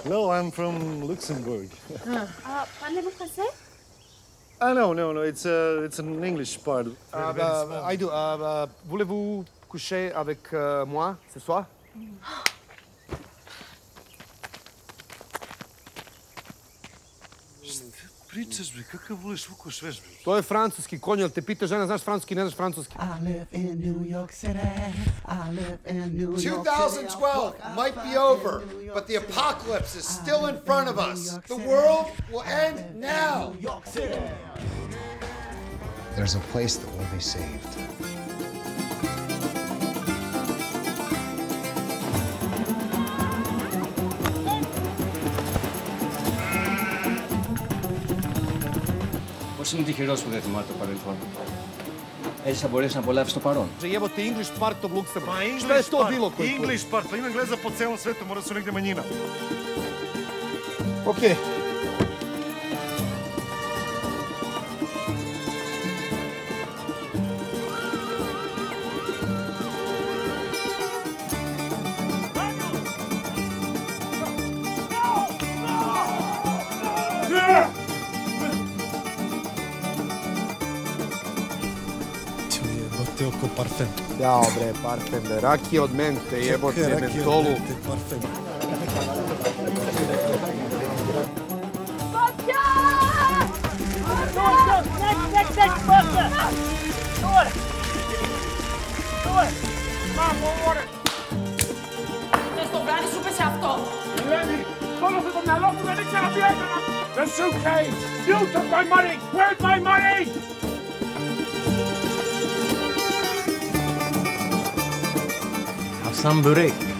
Hello, I'm from Luxembourg. Parlez-vous français? No. It's an English part. I do. Voulez-vous coucher avec moi ce soir? Pričaš, bre, kakav voliš vuko šveš, bre? To je francuski konj, jel te pita žena, znaš francuski, ne znaš francuski. 2012 might be over, but the apocalypse is still in front of us. The world will end now. There's a place that will be saved. Πώς είναι τυχερός που δεν θυμάται το παρελθόν. Έτσι θα μπορέσει να απολαύσει το παρόν. Jebote English part of Luxembourg. Ma Šta je to bilo koji put? English part, pa ima gleda po celom svetu, mora su negde manjina. Okej. Oko parfem. Jao bre, parfem bre, rakije od mente, jebote, mentolu. Parfem. Next, faster! Door! Come on, water! Δεν στο βράδυ σου πέσε αυτό! Ελένη, όλο αυτό το μυαλό μου δεν ήξερα τι έκανα! The suitcase! You took my money! Where's my money? Σαν Burek.